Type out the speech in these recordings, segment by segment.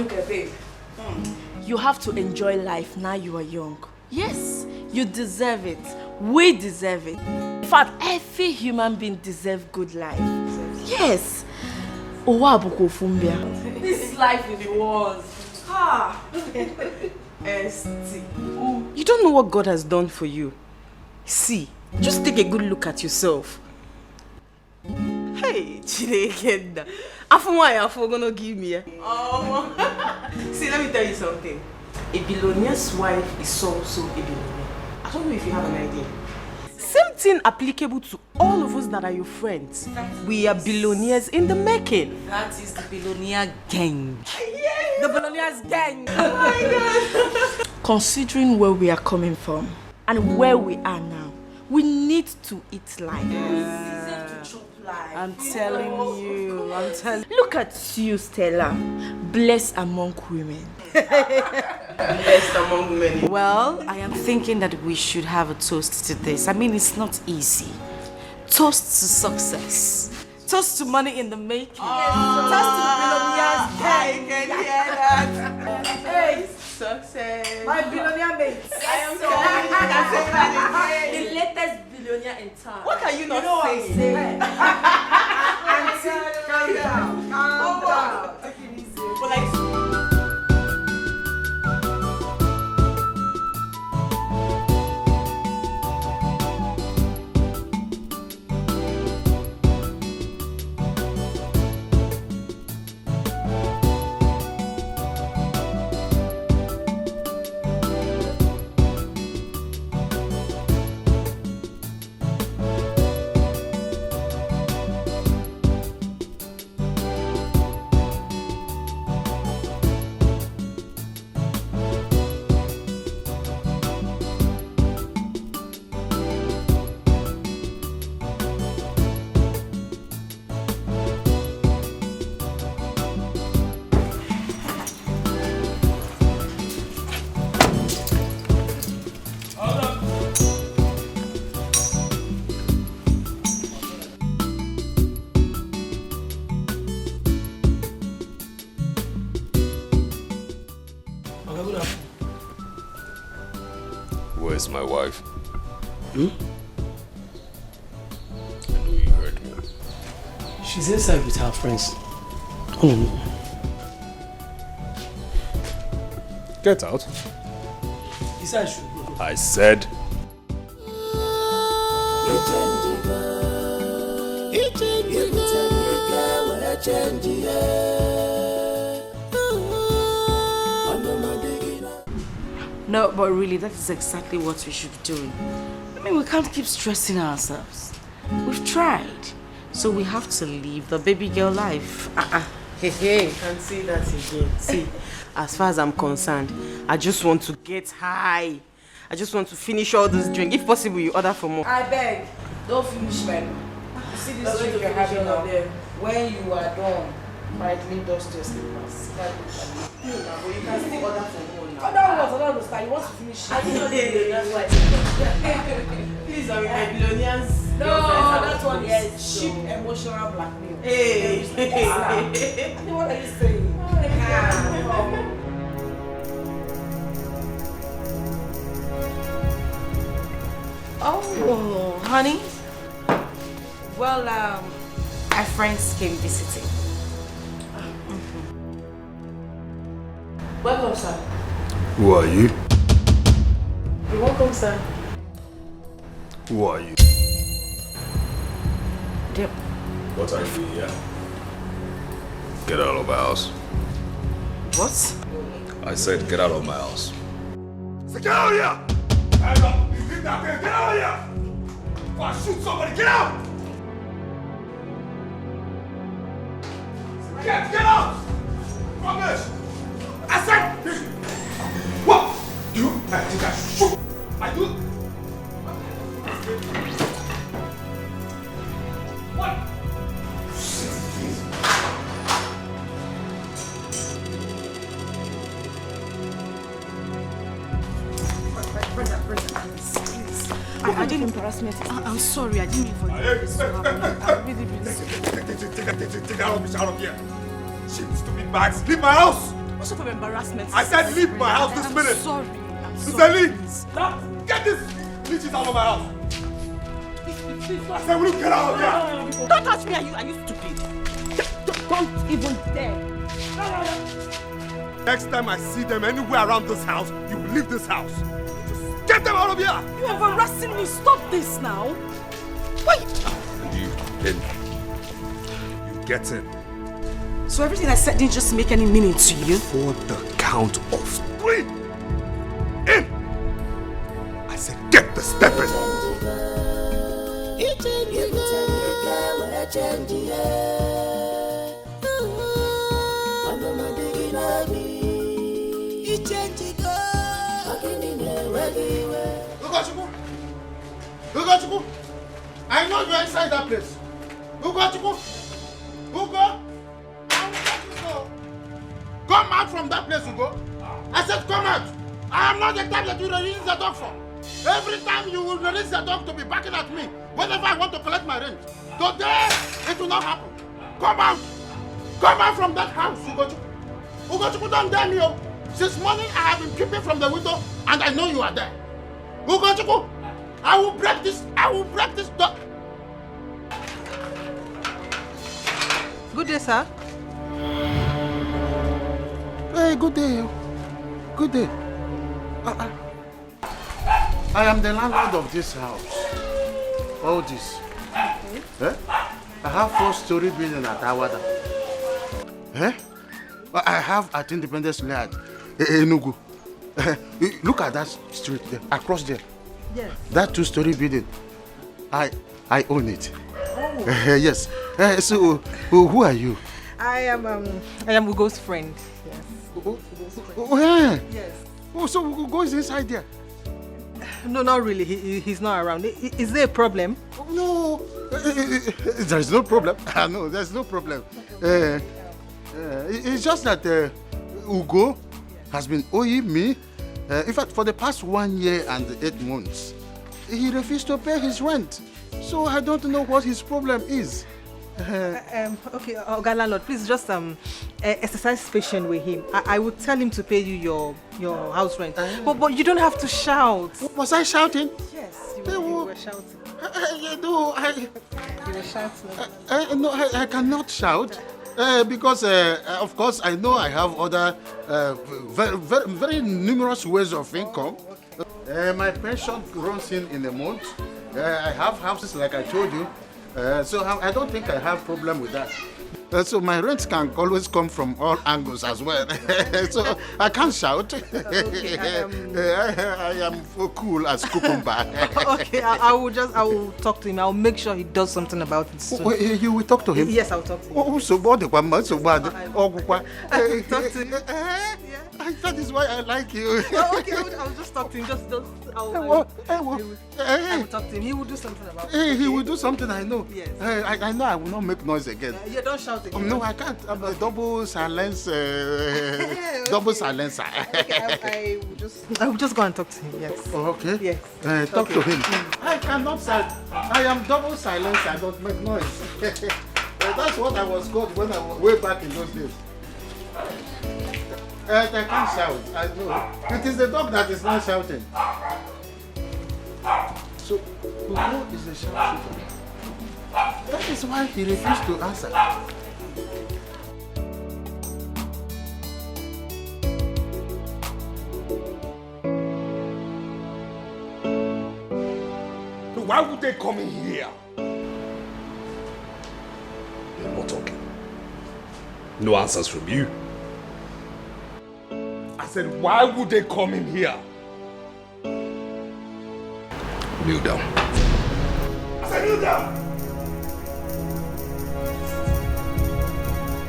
Look at babe. You have to enjoy life now you are young. Yes, you deserve it. We deserve it. In fact, every human being deserves good life. Yes. This life is yours. You don't know what God has done for you. See, just take a good look at yourself. Hey, Chidekenda. After gonna give me. See, let me tell you something. A billionaire's wife is also a billionaire. I don't know if you have an idea. Same thing applicable to all of us that are your friends. We are billionaires in the making. That is the billionaire gang. Yeah. The billionaires gang. Oh my God. Considering where we are coming from and where we are now, we need to eat life. I'm telling you. Look at you, Stella. Blessed among women. Blessed among women. Well, I am thinking that we should have a toast to this. I mean, it's not easy. Toast to success. Toast to money in the making. Toast to the billionaires gang. I can hear that. Hey, success. My billionaire mates. I am sorry. I can say that again. The latest billionaire in town. What are you not saying? Calm down. Calm down. Take it easy. But like, Where's my wife? I know you heard me. She's inside with her friends. Get out. He said I should go. I said. No, but really, that is exactly what we should be doing. I mean, we can't keep stressing ourselves. We've tried. So we have to live the baby girl life. Hey, you can see that again. See, as far as I'm concerned, I just want to get high. I just want to finish all this drink. If possible, you order for more. I beg, don't finish, man. You see this drink you're having now? When you are done, quietly dust your slippers. You can still order for more now. Other was you want to finish. I didn't know that's why. Please, are we my billionaires? No, that one is cheap emotional blackmail. Hey. What are you saying? Oh, honey. Well, my friends came visiting. Welcome, sir. Who are you? You're welcome, sir. Who are you? Yep. What are you doing here? Get out of my house. What? I said get out of my house. Say, get out of here! Hands up! You leave that there! Get out of here! If I shoot somebody, get out! Get out! Rubbish! I said, what? You? I think I shoot. I do. What? I didn't embarrass me. I'm sorry. I didn't mean for you. I'm really sorry. Take that rubbish out of here. Shit, stupid bags. Leave my house. What sort of embarrassment? I said leave my house this minute. Sorry. I'm Sister sorry. Lee, get this leeches out of my house. I said, will you get out of here? Don't touch me, are you stupid? Don't even dare. Next time I see them anywhere around this house, you will leave this house. Get them out of here! You're embarrassing me. Stop this now. Why? You in. You get in. So everything I said didn't just make any meaning to you? For the count of 3. In! I said get the step in. Ugo, I know you're inside that place. Ugo, come out from that place, Ugo. I said come out. I am not the type that you release the dog for. Every time you will release the dog to be barking at me whenever I want to collect my rent. Today, it will not happen. Come out. Come out from that house, Ugo. Ugo, don't dare me. Since morning, I have been peeping from the window and I know you are there. Ugo, I will break this door. Good day, sir. Hey, good day. Good day. I am the landlord of this house. All this. Eh? I have 4-story building at Awada. Eh? I have at Independence Layout, Enugu. Look at that street there, across there. Yes. That 2-story building. I own it. Oh. Yes. So, who are you? I am Ugo's friend. Yes. Oh, yeah. Yes. Oh, so Ugo is inside there? No, not really. He's not around. Is there a problem? No. There's no problem. No, there's no problem. It's just that Ugo has been owing me. In fact, for the past 1 year and 8 months, he refused to pay his rent. So I don't know what his problem is. Okay, Oga Landlord, please just exercise patience with him. I will tell him to pay you your house rent. But you don't have to shout. Was I shouting? Yes, you were shouting. No, You were shouting. no, I cannot shout. Because, of course, I know I have other very numerous ways of income. My pension runs in a month. I have houses like I told you. So I don't think I have problem with that. So my rent can always come from all angles as well. So I can't shout. Okay, I am cool as cucumber. Okay, I will talk to him. I'll make sure he does something about it soon. You will talk to him? Yes, I'll talk to him. Oh, so bad, so bad. I'll talk to him. That is why I like you. Okay, I'll just talk to him. I will talk to him. He will do something about it. He will do something, I know. Yes. I know I will not make noise again. Yeah, don't shout again. No, I can't. I'm a double silence. Double silencer. Okay, I will just go and talk to him. Yes. Oh, okay. Yes. Talk to him. I cannot silence. I am double silence. I don't make noise. That's what I was called when I was way back in those days. I can't shout. I know. It is the dog that is not shouting. So, who is the sharpshooter? That is why he refused to answer. Why would they come in here? They're not talking. No answers from you. I said, why would they come in here? Kneel down. I said, kneel down!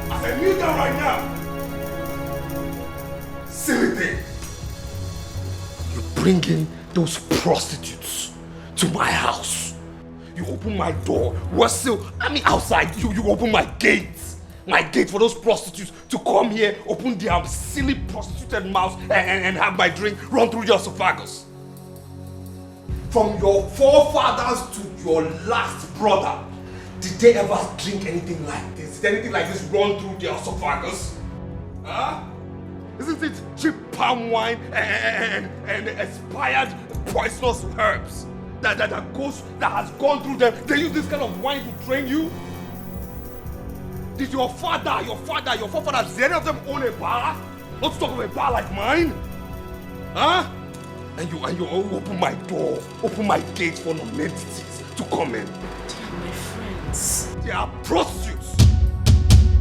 I said, kneel down right now! Silly thing! You bring in those prostitutes to my house. You open my door. Outside. You open my gate. My gate for those prostitutes to come here, open their silly prostituted mouths and have my drink run through your esophagus. From your forefathers to your last brother, did they ever drink anything like this? Did anything like this run through their esophagus? Huh? Isn't it cheap palm wine and expired poisonous herbs that has gone through them? They use this kind of wine to train you? Did your forefathers, did any of them own a bar? Not to talk of a bar like mine? Huh? And you open my door, open my gate for non-entities to come in. They are my friends. They are prostitutes.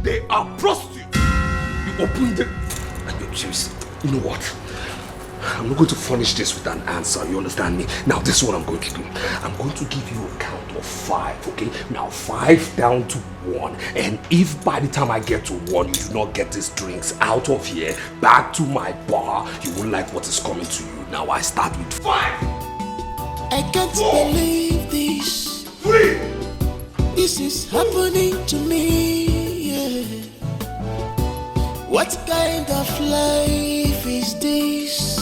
They are prostitutes. You open them. And you choose. You know what? I'm not going to furnish this with an answer. You understand me? Now, this is what I'm going to do. I'm going to give you a count of 5, okay? Now, 5 down to 1. And if by the time I get to 1, you do not get these drinks out of here, back to my bar, you won't like what is coming to you. Now, I start with 5. I can't believe this. 3. This is happening to me. Yeah. What kind of life is this?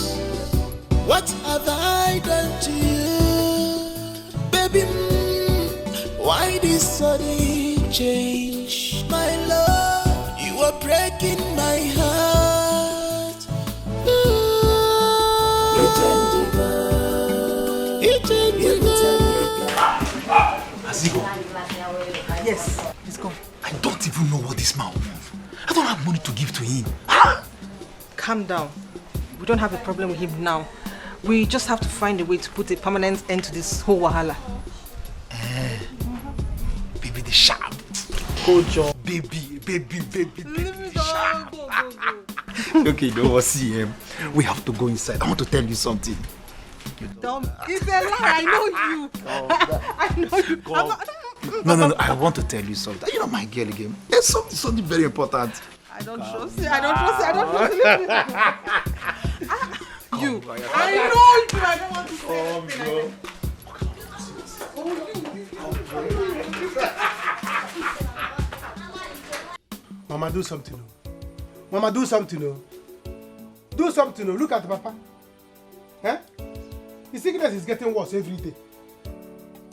What have I done to you? Baby, why this sudden change? My love, you are breaking my heart. Azigo. Yes, he's gone. I don't even know what this man wants. I don't have money to give to him. Calm down. We don't have a problem with him now. We just have to find a way to put a permanent end to this whole wahala. Baby, the sharp. Good job. Baby, the sharp. Okay, don't see him. We have to go inside. I want to tell you something. It's a lie. I know you. I know you. No. I want to tell you something. You know my girl again. There's something very important. I don't trust you. You. I know you. I don't want to say anything. Mama, do something. Mama, do something. Do something. Look at Papa. Eh? His sickness is getting worse every day.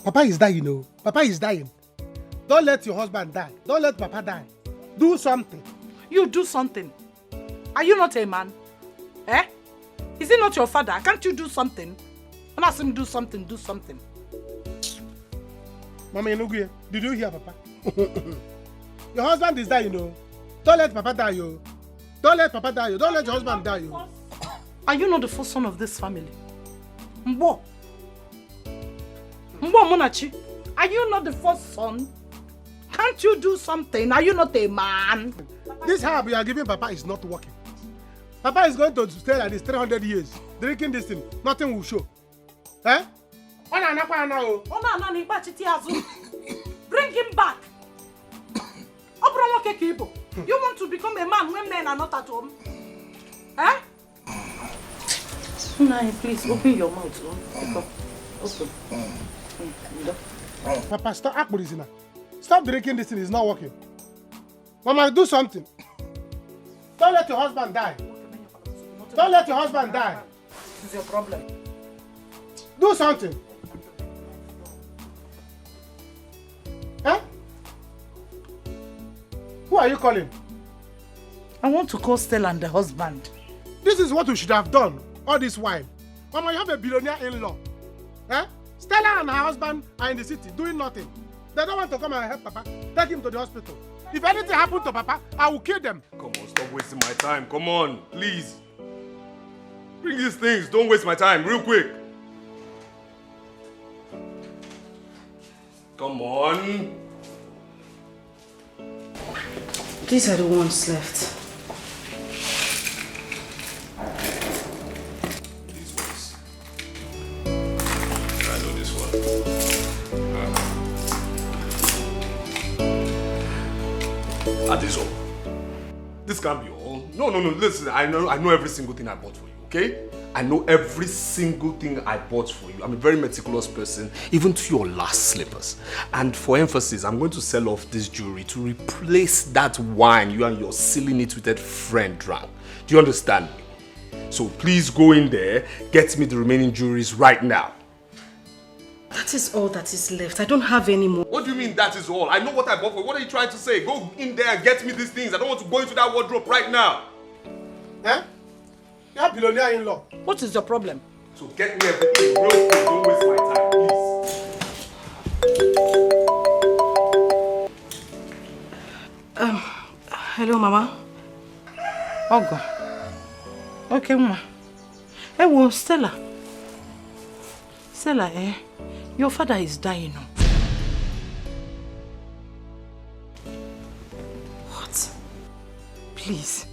Papa is dying, Papa is dying. Don't let your husband die. Don't let Papa die. Do something. You do something. Are you not a man? Eh? Is he not your father? Can't you do something? I'm asking him do something, do something. Mama Enugu, did you hear Papa? Your husband is dying, Don't let Papa die, Don't let Papa die, Don't let your husband die, Are you not the first son of this family? Mbo Munachi, are you not the first son? Can't you do something? Are you not a man? This herb you are giving Papa is not working. Papa is going to stay like this 300 years, drinking this thing. Nothing will show. Eh? Bring him back. You want to become a man when men are not at home? Eh? Nai, please open your mouth. Open. Papa, stop drinking this thing. It's not working. Mama, do something. Don't let your husband die. Don't let your husband die. This is your problem. Do something. Huh? Who are you calling? I want to call Stella and the husband. This is what we should have done all this while. Mama, you have a billionaire in-law. Eh? Stella and her husband are in the city doing nothing. They don't want to come and help Papa. Take him to the hospital. If anything happens to Papa, I will kill them. Come on, stop wasting my time. Come on, please. Bring these things. Don't waste my time. Real quick. Come on. These are the ones left. These ones. I know this one. Are these all? This can't be all. No. Listen, I know every single thing I bought for you, okay? I know every single thing I bought for you. I'm a very meticulous person, even to your last slippers. And for emphasis, I'm going to sell off this jewelry to replace that wine you and your silly nitwitted friend drank. Do you understand me? So please go in there, get me the remaining jewelries right now. That is all that is left. I don't have any more. What do you mean that is all? I know what I bought for you. What are you trying to say? Go in there and get me these things. I don't want to go into that wardrobe right now. Eh? You're billionaire in-law. What is your problem? So get me everything real quick. Don't waste my time, please. Hello, Mama. Ogo. Okay, Mama. Hey, well, Stella. Stella, your father is dying now. What? Please.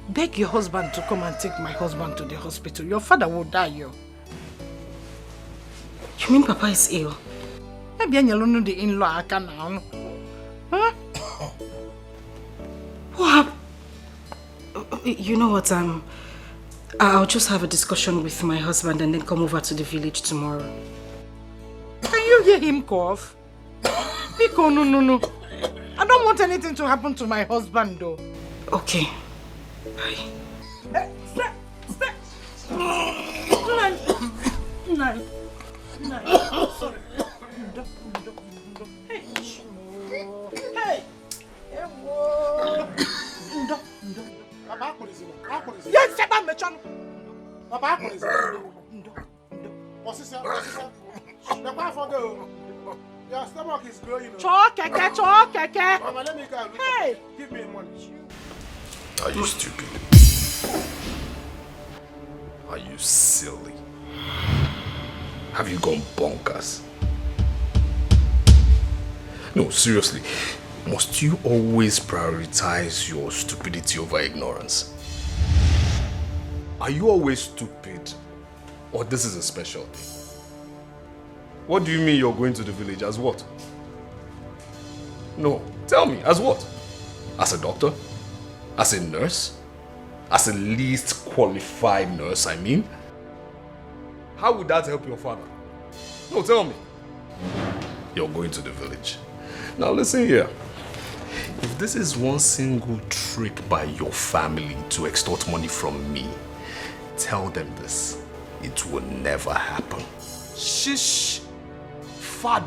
Beg your husband to come and take my husband to the hospital. Your father will die, yo. You mean Papa is ill? Maybe I'm alone the in-law I can now. Huh? What happened? You know what, I'll just have a discussion with my husband and then come over to the village tomorrow. Can you hear him cough? Nico, no. I don't want anything to happen to my husband, though. Okay. Bye. Stay. No. Sorry. Hey. Yes, Papa, your stomach is growing. Keke. Mama, let me go. Hey. Give me money. Are you stupid? Are you silly? Have you gone bonkers? No, seriously. Must you always prioritize your stupidity over ignorance? Are you always stupid? Or this is a special thing? What do you mean you're going to the village as what? No, tell me, as what? As a doctor? As a nurse? As a least qualified nurse, I mean? How would that help your father? No, tell me. You're going to the village. Now listen here. If this is one single trick by your family to extort money from me, tell them this. It will never happen. Shish. Fad.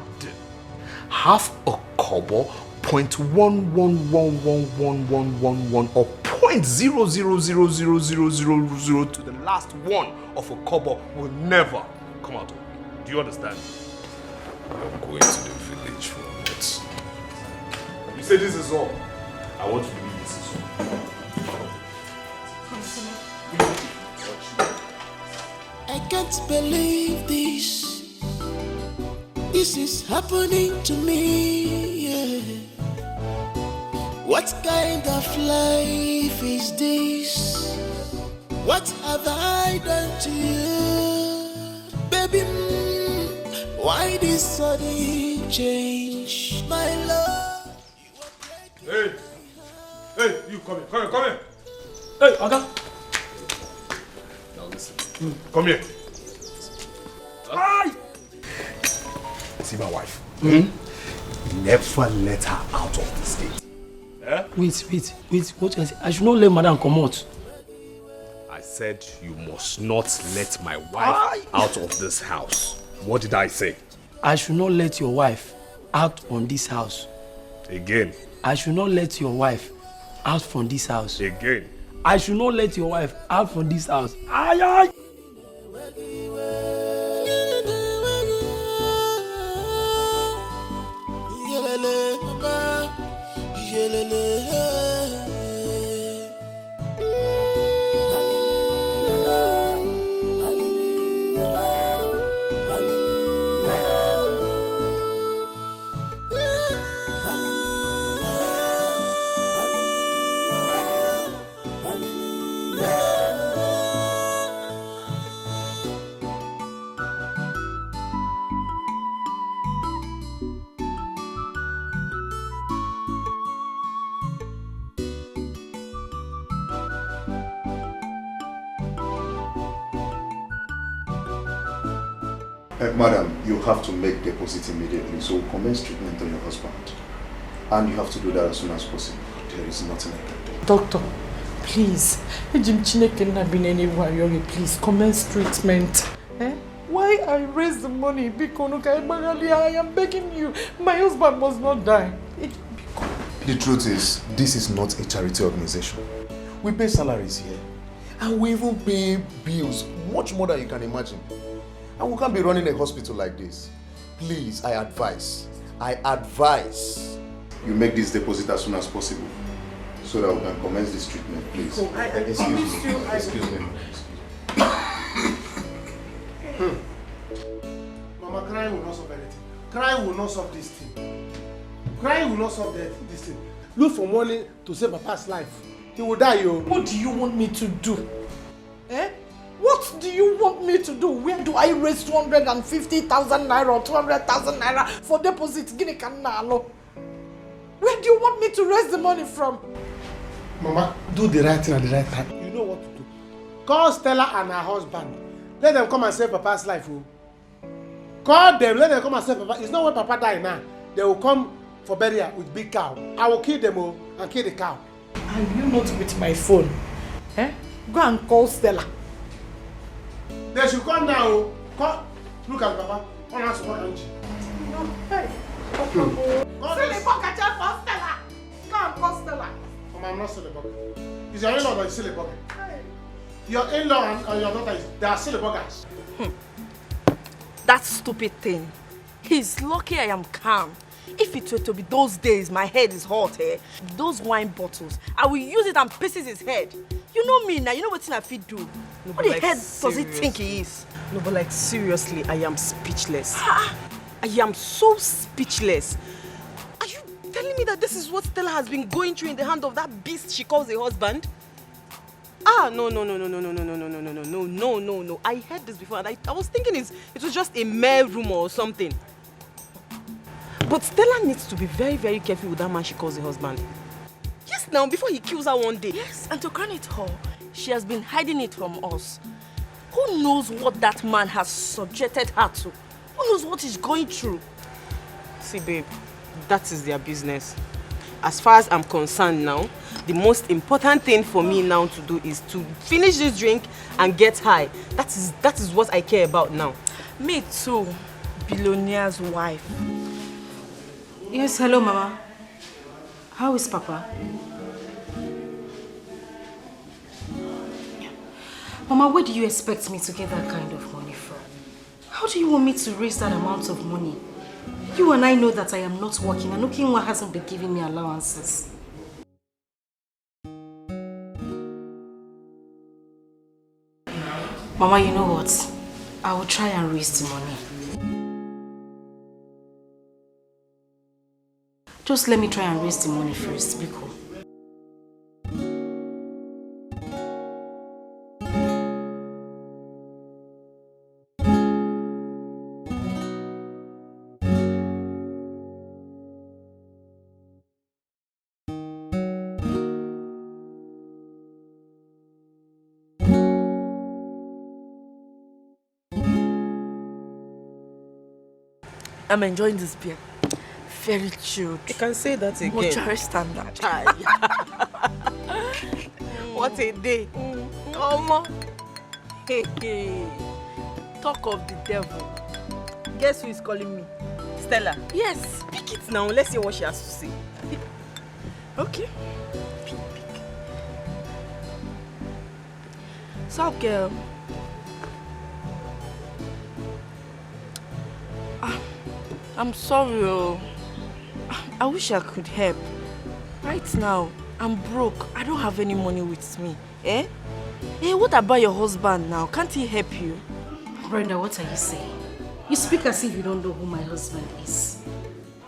Half a kobo, 0.1111111 or 0.0000000 to the last one of a kobo will never come out of me. Do you understand? I'm going to the village for a minute. You say this is all. I want to believe this is all. I can't believe this. This is happening to me, yeah. What kind of life is this? What have I done to you? Baby, why this sudden change? My love. Hey, you come here. Hey, Oga. Now listen. Come here. Hi. See my wife. Never let her out of this gate. Eh? Wait. What is it? I should not let Madam come out. I said you must not let my wife out of this house. What did I say? I should not let your wife out on this house. Again. I should not let your wife out from this house. Again. I should not let your wife out from this house. Aye. Madam, you have to make deposit immediately, so commence treatment on your husband. And you have to do that as soon as possible. There is nothing I can do. Doctor, please. Please commence treatment. Why I raise the money? I am begging you. My husband must not die. The truth is, this is not a charity organization. We pay salaries here. And we even pay bills, much more than you can imagine. And we can't be running a hospital like this. Please, I advise, you make this deposit as soon as possible so that we can commence this treatment, please. Excuse me. Mama, crying will not solve anything. Crying will not solve this thing. Crying will not solve this thing. Look for money to save Papa's life. He will die, yo. What do you want me to do? Eh? What do you want me to do? Where do I raise 250,000 naira or 200,000 naira for deposit? Where do you want me to raise the money from? Mama, do the right thing at the right time. You know what to do. Call Stella and her husband. Let them come and save Papa's life. Oh. Call them, let them come and save Papa. It's not when Papa dies now. They will come for burial with big cow. I will kill them all and kill the cow. Are you not with my phone? Eh? Go and call Stella. They should come now. Call. Look at Papa. Go and Hey. Silly bucket for Stella. Go and call Stella. Mama, I'm not silly bucket. It's your in-law that is silly bucket. Your in-law and your daughter, they are silly buggers. That stupid thing. He's lucky I am calm. If it were to be those days, my head is hot, eh? Those wine bottles, I will use it and pieces his head. You know me now, you know what I fit do. No, what the like head does he think he is? No, but like seriously, I am speechless. I am so speechless. Are you telling me that this is what Stella has been going through in the hand of that beast she calls a husband? No. I heard this before and I was thinking it was just a mere rumor or something. But Stella needs to be very, very careful with that man she calls a husband. Yes, now, before he kills her one day. Yes, and to crown it all, she has been hiding it from us. Who knows what that man has subjected her to? Who knows what he's going through? See, babe, that is their business. As far as I'm concerned now, the most important thing for me now to do is to finish this drink and get high. That is what I care about now. Me too, billionaire's wife. Yes, hello, Mama. How is Papa? Mama, where do you expect me to get that kind of money from? How do you want me to raise that amount of money? You and I know that I am not working and Okinwa hasn't been giving me allowances. Mama, you know what? I will try and raise the money. Just let me try and raise the money first, Biko. I'm enjoying this beer. Very chilled. You can say that again. Mortuary standard. What a day. Hey. Talk of the devil. Guess who is calling me? Stella. Yes. Pick it now. Let's hear what she has to say. Okay. Pick. Sup, girl? I'm sorry. I wish I could help. Right now, I'm broke. I don't have any money with me. Eh? Hey, what about your husband now? Can't he help you? Brenda, what are you saying? You speak as if you don't know who my husband is.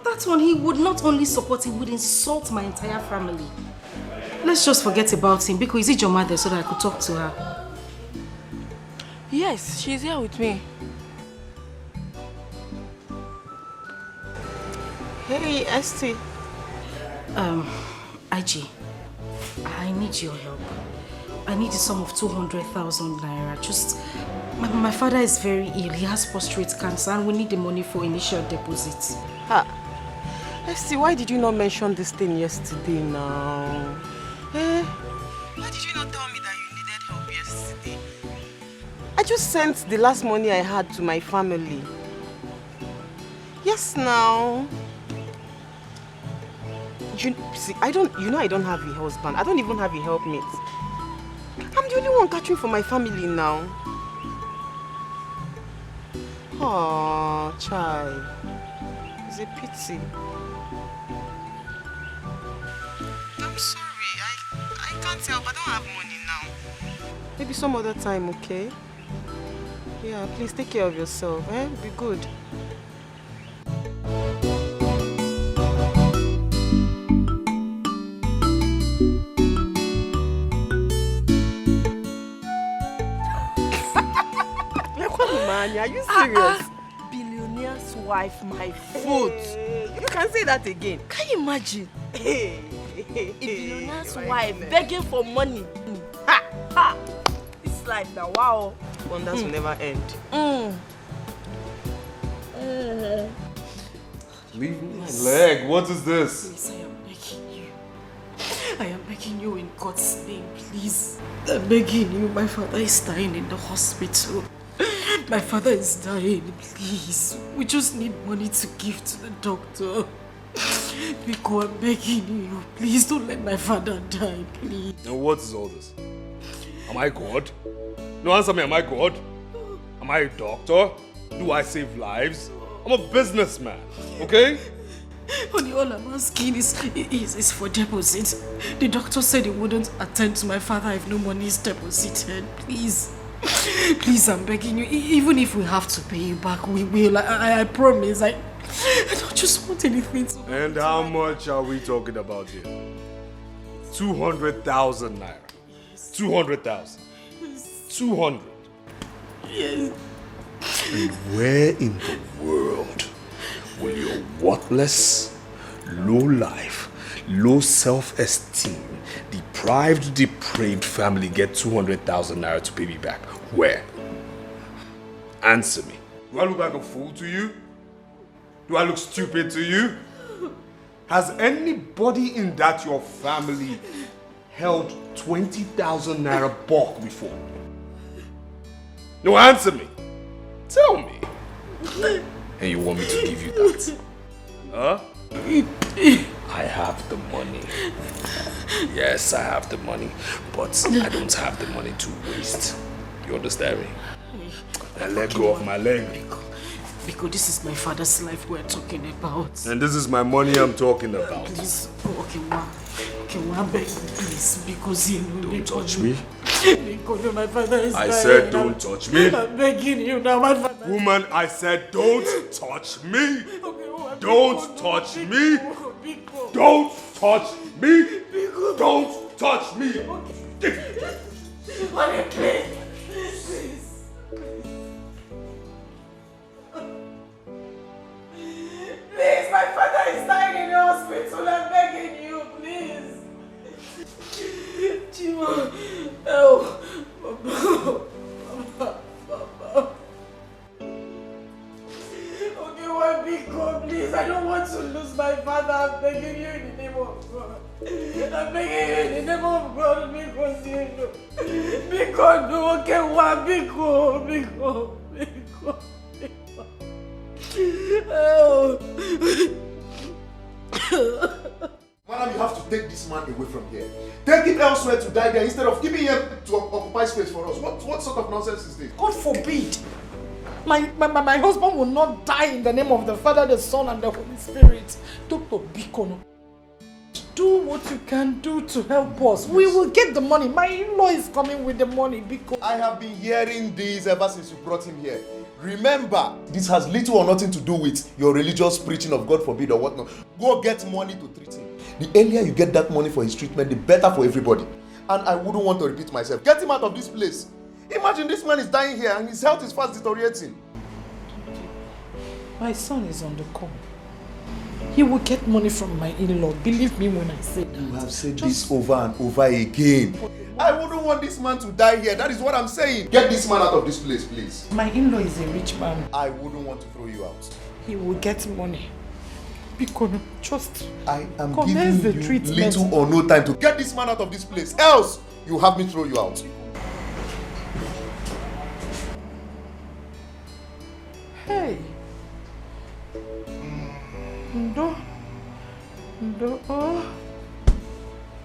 That one, he would not only support, he would insult my entire family. Let's just forget about him, because is it your mother so that I could talk to her? Yes, she's here with me. Hey, Esti. IG, I need your help. I need a sum of 200,000 naira. Just, my father is very ill. He has prostate cancer and we need the money for initial deposits. Esti, why did you not mention this thing yesterday now? Eh? Why did you not tell me that you needed help yesterday? I just sent the last money I had to my family. Yes, now. See, I don't have a husband. I don't even have a helpmate. I'm the only one catching for my family now. Oh, child. It's a pity. I'm sorry. I can't help. I don't have money now. Maybe some other time, okay? Yeah, please take care of yourself. Be good. Are you serious? Billionaire's wife, my foot. You can say that again. Can you imagine? A billionaire's wife begging for money. Ha! Ha! It's like that. Wow. Wonders will never end. Leave my leg. What is this? Please, I am begging you. I am begging you in God's name, please. I'm begging you. My father is dying in the hospital. My father is dying, please. We just need money to give to the doctor. Biko, I'm begging you. Please don't let my father die, please. And what is all this? Am I God? No, answer me, am I God? Am I a doctor? Do I save lives? I'm a businessman, okay? Honey, all I'm asking is for deposit. The doctor said he wouldn't attend to my father if no money is deposited. Please. Please, I'm begging you. Even if we have to pay you back, we will. I promise. I don't just want anything to happen. And how much are we talking about here? 200,000 naira. 200,000. 200. Yes. And where in the world will your worthless, low life, low self-esteem, depraved family get 200,000 naira to pay me back? Where? Answer me. Do I look like a fool to you? Do I look stupid to you? Has anybody in that your family held 20,000 naira bulk before? No, answer me. Tell me. And you want me to give you that? Huh? I have the money. Yes, I have the money, but I don't have the money to waste. You understand me? Now let go of my leg. Because this is my father's life we're talking about. And this is my money I'm talking about. Please, okay, one beg you, please, because you know. Don't touch me. Because my father is dying. I said don't touch me. I'm begging you now, my father. Woman, I said don't touch me. Don't touch me. Don't touch me. Don't touch me. Honey, please. Please, my father is dying in the hospital. I'm begging you, please. Chima, help. Papa. Okay, one big God, please. I don't want to lose my father. I'm begging you in the name of God. I'm begging you in the name of God, because you know. Because no, okay, one big God, big God. Madam, you have to take this man away from here. Take him elsewhere to die there instead of giving him to occupy space for us. What sort of nonsense is this? God forbid. My husband will not die in the name of the Father, the Son, and the Holy Spirit. Dr. Bikono, do what you can do to help us. We will get the money. My in-law is coming with the money because I have been hearing this ever since you brought him here. Remember, this has little or nothing to do with your religious preaching of God forbid or whatnot. Go get money to treat him. The earlier you get that money for his treatment, the better for everybody. And I wouldn't want to repeat myself. Get him out of this place. Imagine this man is dying here and his health is fast deteriorating. my son is on the call. He will get money from my in-law. Believe me when I say that. You have said this over and over again. I wouldn't want this man to die here. That is what I'm saying. Get this man out of this place, please. My in-law is a rich man. I wouldn't want to throw you out. He will get money. Because just I am commence giving the you treatment. little or no time to get this man out of this place. Else, you have me throw you out. Hey. Ndo. Oh.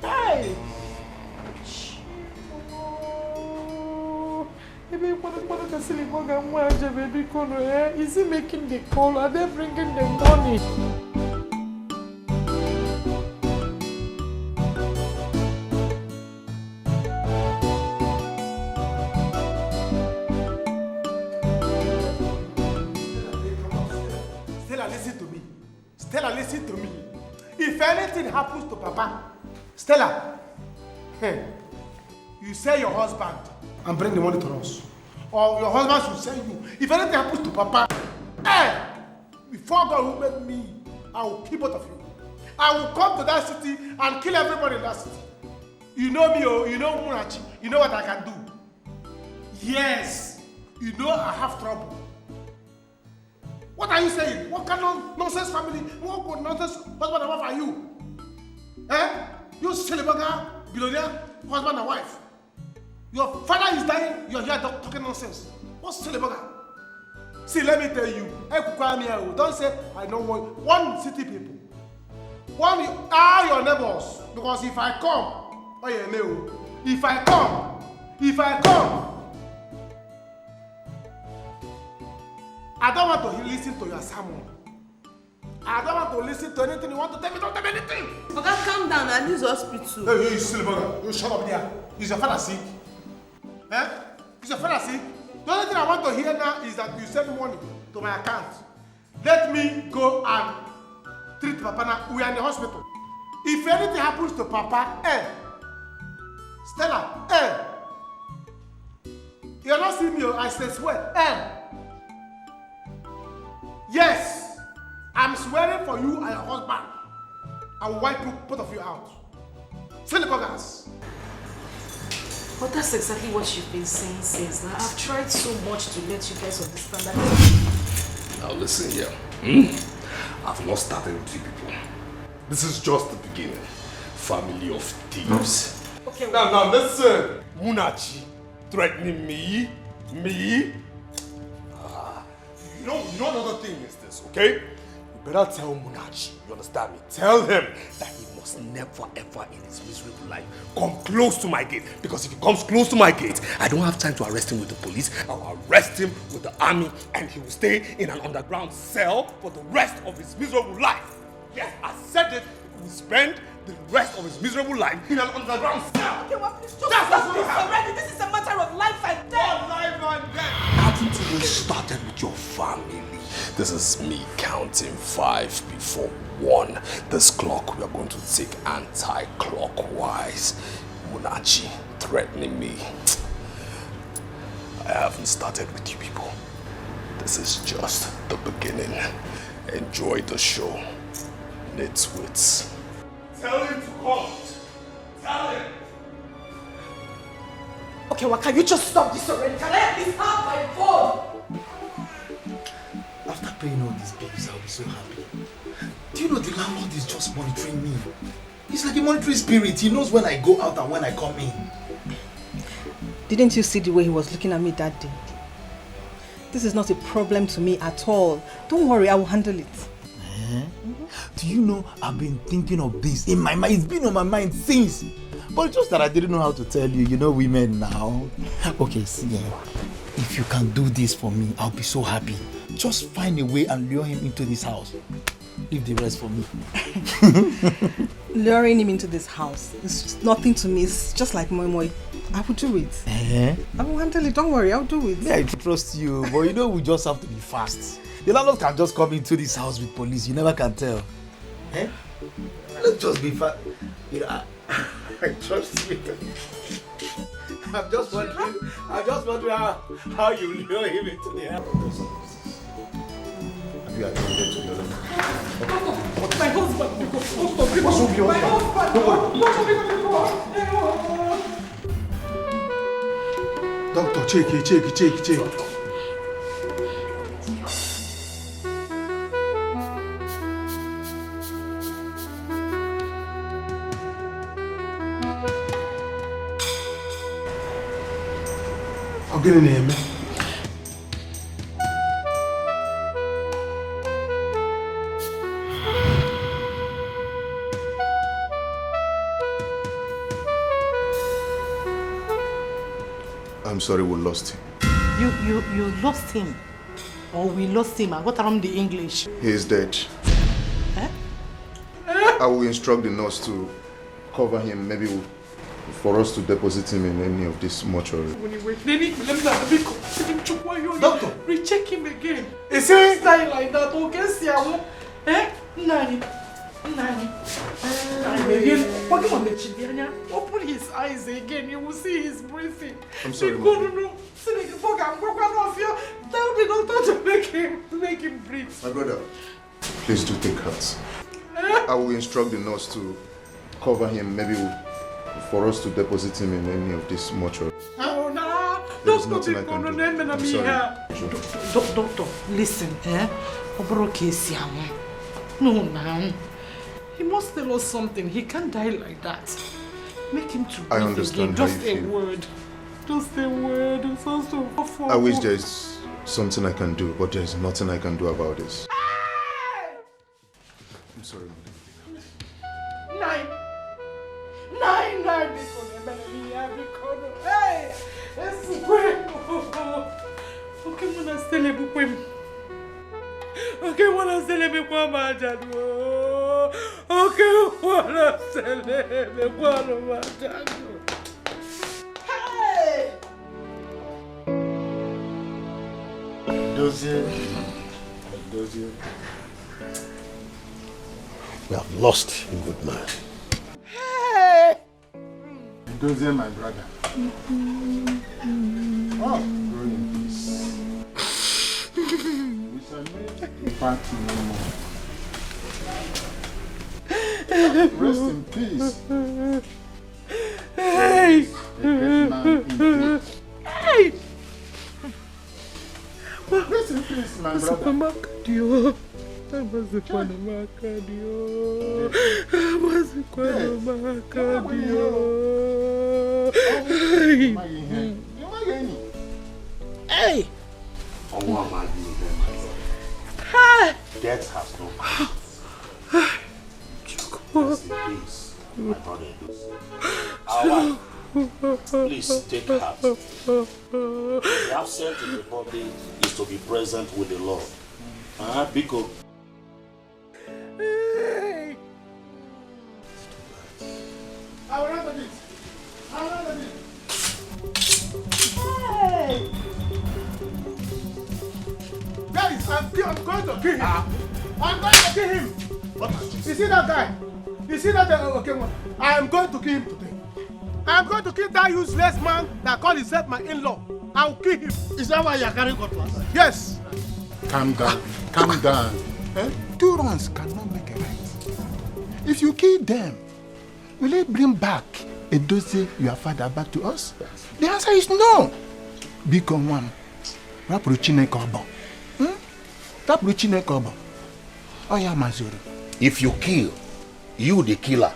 Hey. Is he making the call? Are they bringing the money? Stella, listen to me. Stella, listen to me. If anything happens to Papa, Stella, you sell your husband and bring the money to us. Or your husband should sell you. If anything happens to Papa, before God will make me, I will kill both of you. I will come to that city and kill everybody in that city. You know me, oh, you know Munachi. You know what I can do. Yes, you know I have trouble. What are you saying? What kind of nonsense family? What nonsense husband and wife are you? You silly bugger, billionaire, husband and wife. Your father is dying, you're here talking nonsense. What's silly bugger? See, let me tell you, don't say I don't want one city people. One are your neighbors. Because if I come, if I come, I don't want to listen to your sermon. I don't want to listen to anything you want to tell me. Don't tell me anything. Okay, calm down. I need hospital. Hey, you silly bugger. You shut up there. Is your father sick? Is your father sick? The only thing I want to hear now is that you send money to my account. Let me go and treat Papa now. We are in the hospital. If anything happens to Papa, Stella, you're not seeing me, I swear, Yes, I'm swearing for you and your husband. I will wipe both of you out. Silly buggers. But that's exactly what you've been saying since. Now, I've tried so much to let you guys understand that. Now listen here. I've not started with you people. This is just the beginning. Family of thieves. Okay, now listen. Munachi threatening me. You know another thing is this, okay? You better tell Munachi, you understand me? Tell him that he must never ever in his miserable life come close to my gate. Because if he comes close to my gate, I don't have time to arrest him with the police. I'll arrest him with the army and he will stay in an underground cell for the rest of his miserable life. Yes, I said it. He will spend the rest of his miserable life in an underground cell. Okay, well, please just stop this already. This is a matter of life and death. What life and death? I haven't even started with your family. This is me counting 5 before 1. This clock we are going to take anti-clockwise. Munachi threatening me. I haven't started with you people. This is just the beginning. Enjoy the show. Nitwits. Tell him to come. Tell him. Okay, well, can you just stop this already? Can I at least have my phone? After paying all these bills, I'll be so happy. Do you know the landlord is just monitoring me? He's like a monitoring spirit. He knows when I go out and when I come in. Didn't you see the way he was looking at me that day? This is not a problem to me at all. Don't worry, I will handle it. Do you know I've been thinking of this in my mind? It's been on my mind since. But it's just that I didn't know how to tell you. You know women now. Okay, see, if you can do this for me, I'll be so happy. Just find a way and lure him into this house. Leave the rest for me. Luring him into this house is just nothing to me. It's just like moi. I will do it. I will handle it. Don't worry, I'll do it. Yeah, I trust you. But you know, we just have to be fast. The landlord can just come into this house with police. You never can tell. Let's just be fast. You know, I trust you. I'm just wondering how you lure him into the house. Have you attended to the other man? My husband, what's wrong? My husband, Doctor, check. Getting him. I'm sorry we lost him. You lost him. Or we lost him. What around the English? He is dead. Eh? I will instruct the nurse to cover him, maybe for us to deposit him in any of this mortuary. Doctor, recheck him again. Is he dying like that? Okay, eh? Nani. Open his eyes again. You will see his breathing. I'm sorry, Tell the doctor to make him breathe. My brother, please do take heart. I will instruct the nurse to cover him, maybe for us to deposit him in any of this mortuary. Oh, no. There's nothing I can do. I'm sorry. Doctor, listen, No, man. He must tell us something. He can't die like that. Make him to breathe. I understand again. how you feel. Just a word. It's also awful. I wish there is something I can do, but there is nothing I can do about this. I'm sorry, Nine. Hey! Okay, when I celebrate. Okay, when I celebrate, Hey! Dozier. We have lost a good man. Hey! Dozier, my brother. Oh, go in peace. We shall meet back no more. Rest in peace. Hey! A great man indeed. Hey! Rest in peace, my brother. Hey! Oh, what am I doing there, death has no power. Rest in peace, my brother. Our wife, please take heart. The absent in the body is to be present with the Lord. Biko. Hey! Hey! Guys, I'm going to kill him. I'm going to kill him. What? You see that guy? You see that okay one? I am going to kill him today. I am going to kill that useless man that called himself my in-law. I'll kill him. Is that why you are carrying cutlass? Yes. Calm down. Calm down. Eh? 2 wrongs cannot make a right. If you kill them, will it bring back Edozie, your father, back to us? The answer is no. Become one. Rapuru Chineke obo. Rapuru Chineke obo. Oya Mazuru. If you kill, you the killer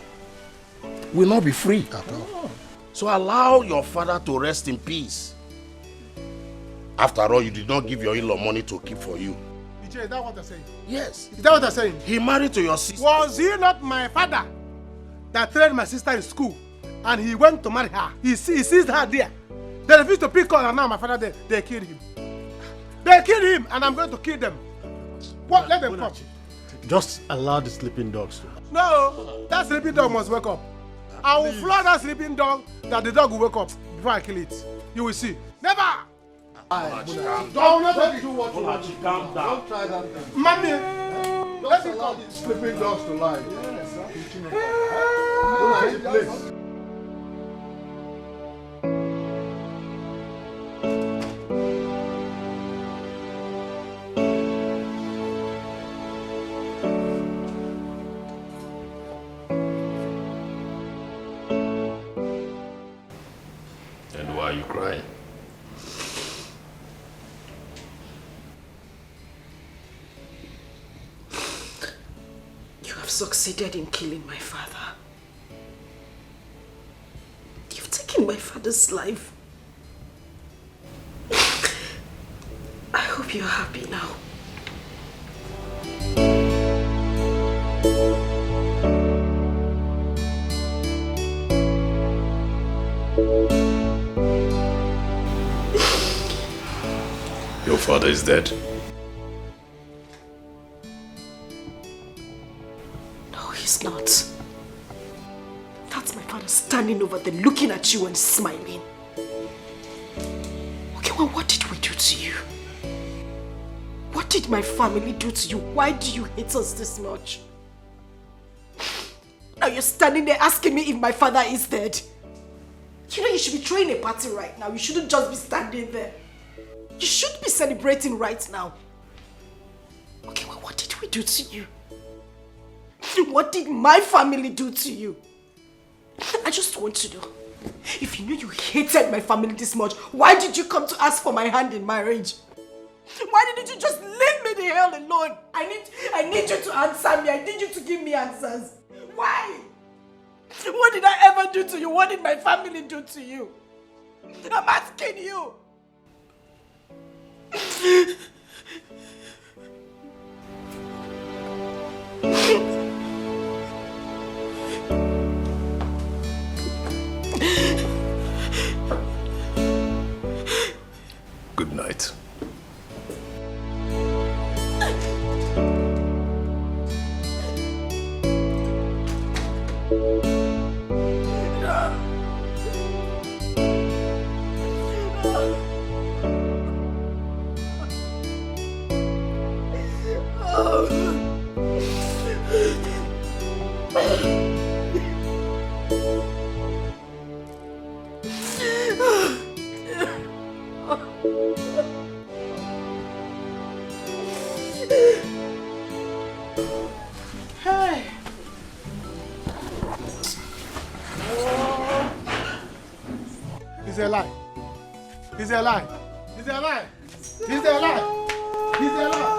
will not be free at all. So allow your father to rest in peace. After all, you did not give your in-law money to keep for you. Is that what I'm saying? Yes. Is that what I'm saying? He married to your sister. Was he not my father that trained my sister in school and he went to marry her? He sees her there. They refused to pick her and now my father, they killed him. They killed him and I'm going to kill them. What? Let them come. Just allow the sleeping dogs to. No, that sleeping dog must wake up. I will floor that sleeping dog that the dog will wake up before I kill it. You will see. Never! Calm Don't do what you want. Calm down. Don't try that thing. Mommy, let me allow these sleeping dogs to lie. Yes, And why are you crying? You have succeeded in killing my father. You've taken my father's life. I hope you're happy now. father is dead. No, he's not. That's my father standing over there looking at you and smiling. Okay, well, what did we do to you? What did my family do to you? Why do you hate us this much? Now you're standing there asking me if my father is dead. You know you should be throwing a party right now. You shouldn't just be standing there. You should be celebrating right now. Okay, well, what did we do to you? What did my family do to you? I just want to know. If you knew you hated my family this much, why did you come to ask for my hand in marriage? Why didn't you just leave me the hell alone? I need you to answer me. I need you to give me answers. Why? What did I ever do to you? What did my family do to you? I'm asking you. Good night. Hey! It's a lie. It's a lie. It's a lie. It's a lie. It's a lie.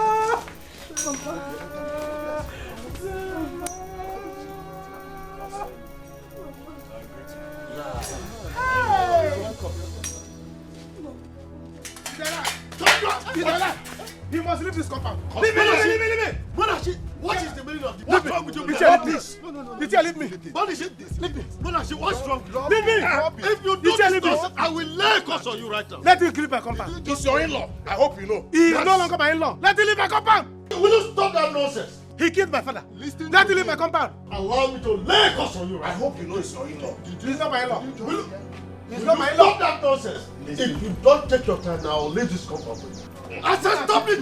You must leave this compound. Leave me! What is the meaning of this? What's What's wrong with you? please? No. Leave me. What is it? Leave me. What's wrong? Leave me. If you do this, I will lay a curse on you right now. Let him leave my compound. It's your in-law. I hope you know. He is no longer my in-law. Let him leave my compound. Will you stop that nonsense? He killed my father. Let him leave my compound. Allow me to lay a curse on you right I hope you know it's your in-law. He's not my in-law. He's not my in-law. Stop that nonsense. If you don't take your time now, I'll leave this compound with you. I said stop it!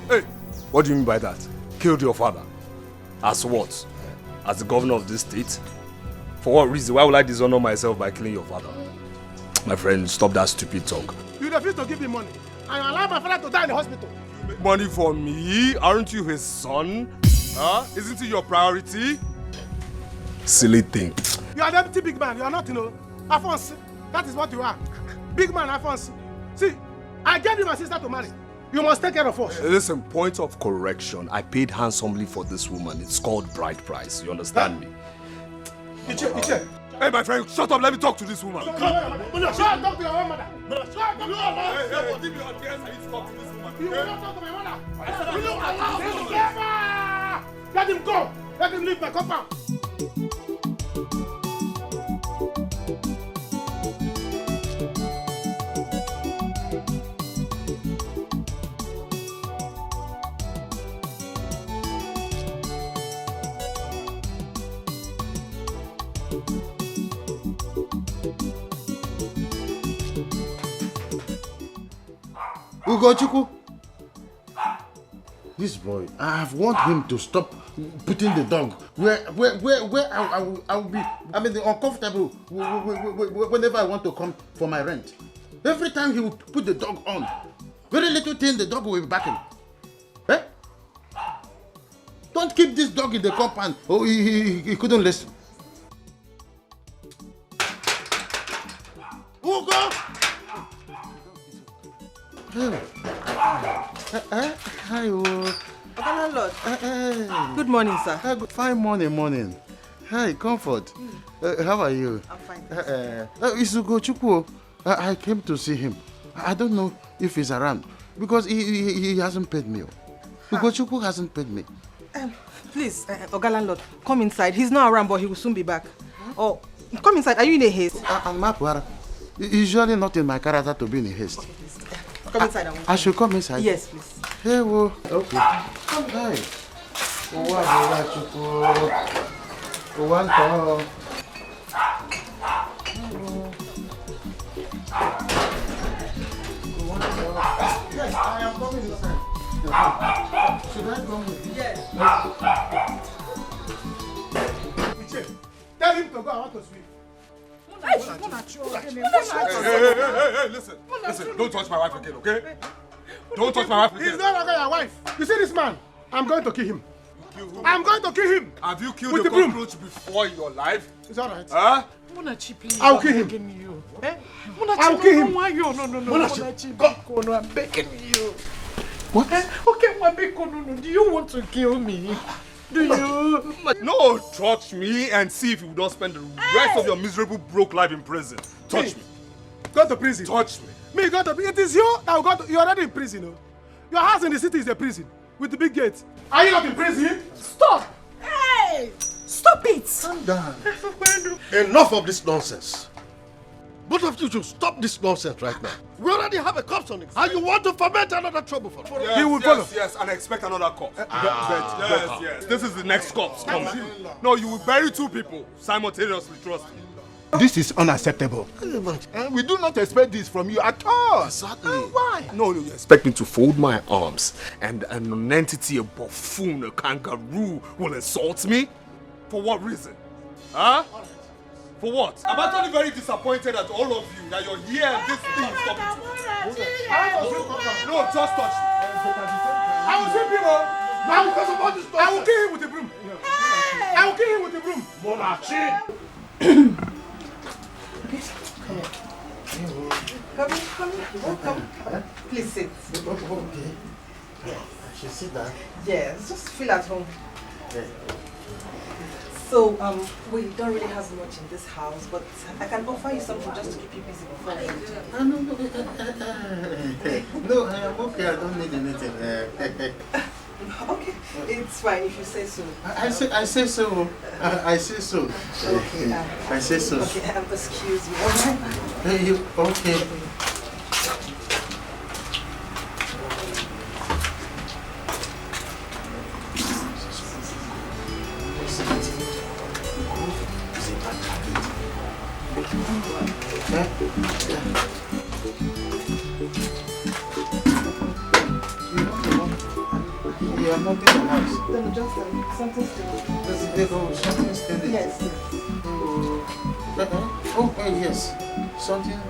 Hey. What do you mean by that? Killed your father? As what? As the governor of this state? For what reason? Why would I dishonor myself by killing your father? My friend, stop that stupid talk. You refuse to give me money and allow my father to die in the hospital. Money for me? Aren't you his son? Isn't it your priority? Silly thing. You are an empty big man. You are not, Alphonse. That is what you are. Big man, Alphonse. See, I gave you my sister to marry. You must take care of us. Listen, point of correction. I paid handsomely for this woman. It's called bride price. You understand me? Iche. Hey, my friend, shut up. Let me talk to this woman. Shut up, talk to your own mother. You will not talk to my mother. Will you allow him? Let him go. Let him leave my compound. Ugochukwu, this boy, I have warned him to stop putting the dog where I will be, uncomfortable whenever I want to come for my rent. Every time he would put the dog on, very little thing the dog will be backing. Eh? Don't keep this dog in the compound. Oh, he couldn't listen. Ugo! Hi, Landlord. Good morning, sir. Fine morning. Hi, Comfort. How are you? I'm fine. It's Ugochukwu. I came to see him. I don't know if he's around because he hasn't paid me. Ugochukwu hasn't paid me. Please, Oga Landlord, come inside. He's not around, but he will soon be back. Oh, come inside. Are you in a haste? I'm Usually not in my character to be in a haste. Come inside. I should come inside? Yes, please. Hey, well, okay. Come hi. Yes, I am coming inside. Should I come with you? Yes. Tell him to go, I want to sleep. Hey, listen, don't touch my wife again, okay? Don't touch my wife again. He's no longer your wife. You see this man? I'm going to kill him. I'm going to kill him. Have you killed with the broom cockroach before in your life? It's alright. Huh? Munachi, please. I'll kill him. I'll kill him. No. Munachi, go. I'm begging you. What? Okay, Wabeko, no. Do you want to kill me? Do you? No, touch me and see if you don't spend the rest of your miserable broke life in prison. Touch me. Go to prison. Touch me. Me go to prison. It is you that will go to. You're already in prison, no? Your house in the city is a prison with the big gates. Are you not in prison? Stop! Hey! Stop it! Calm down. Enough of this nonsense. Both of you should stop this nonsense right now. We already have a corpse on it. And you want to foment another trouble for us? Yes, He will follow. Yes, and expect another corpse. Yes. This is the next corpse coming. No, you will bury two people simultaneously, trust me. This is unacceptable. We do not expect this from you at all. Exactly. Why? No, you expect me to fold my arms and a nonentity, a buffoon, a kangaroo will insult me? For what reason? Huh? For what? I'm actually very disappointed at all of you that you're here and this thing is coming to me. No, just touch me. I will sweep him up. I will kill him with the broom. I will kill him with the broom. Come. Please sit. Okay. I should sit down. Yes, just feel at home. So, we don't really have much in this house, but I can offer you something just to keep you busy before we leave. No, I am okay. I don't need anything. Okay, it's fine if you say so. I say so. I say so. Okay. I say so. Okay, excuse me. Okay. Hey, you okay? You are not in the house. No, just something still. Something still. Yes. Oh, yes. Something